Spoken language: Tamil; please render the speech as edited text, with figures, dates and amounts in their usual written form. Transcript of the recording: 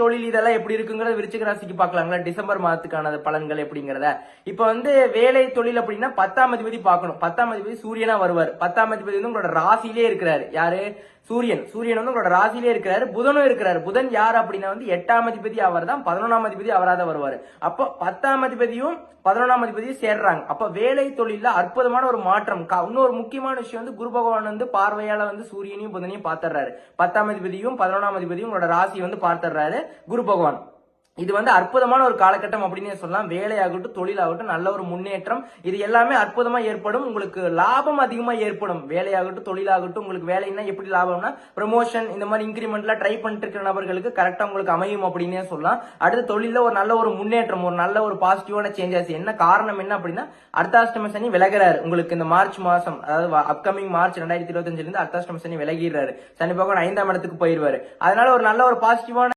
தொழில் இதெல்லாம் எப்படி இருக்குங்கிறத விருச்சிக ராசிக்கு பாக்கலாங்களா, டிசம்பர் மாதத்துக்கான பலன்கள் எப்படிங்கிறத. இப்ப வேலை தொழில் அப்படின்னா 10ஆம் அதிபதி பார்க்கணும். 10ஆம் அதிபதி சூரியனா வருவார். 10ஆம் அதிபதி உங்களோட ராசியிலே இருக்கிறாரு. யாரு? சூரியன். சூரியன் உங்களோட ராசியிலே இருக்கிறாரு. புதனும் இருக்கிறாரு. புதன் யார் அப்படின்னா 8ஆம் அதிபதி அவர் தான். 11ஆம் அதிபதி அவராதான் வருவாரு. அப்போ 10ஆம் அதிபதியும் 11ஆம் அதிபதியும் சேர்றாங்க. அப்ப வேலை தொழில அற்புதமான ஒரு மாற்றம். இன்னொரு முக்கியமான விஷயம் குரு பகவான் பார்வையால சூரியனையும் புதனையும் பார்த்துறாரு. 10ஆம் அதிபதியும் 11ஆம் அதிபதியும் உங்களோட ராசி பார்த்துறாரு குரு பகவான். இது அற்புதமான ஒரு காலகட்டம் அப்படின்னு சொல்லலாம். வேலையாகட்டும் தொழிலாகட்டும் நல்ல ஒரு முன்னேற்றம் இது எல்லாமே அற்புதமா ஏற்படும். உங்களுக்கு லாபம் அதிகமா ஏற்படும். வேலையாகட்டும் தொழிலாகட்டும் உங்களுக்கு வேலைன்னா எப்படி லாபம்னா ப்ரமோஷன் இந்த மாதிரி இன்கிரிமெண்ட்லாம் ட்ரை பண்ணிட்டு இருக்கிற நபர்களுக்கு கரெக்டா உங்களுக்கு அமையும் அப்படின்னே சொல்லலாம். அடுத்த தொழில ஒரு நல்ல ஒரு முன்னேற்றம், ஒரு நல்ல ஒரு பாசிட்டிவான சேஞ்சஸ். என்ன காரணம் என்ன அப்படின்னா அர்த்தாஷ்டம சனி விலகிறாரு உங்களுக்கு இந்த மார்ச் மாசம், அதாவது அப்கமிங் மார்ச் 2025 இருந்து அர்த்தாஷ்டம சனி விலகிறாரு. சனி பகவான் 5ஆம் இடத்துக்கு போயிருவாரு. அதனால ஒரு நல்ல ஒரு பாசிட்டிவான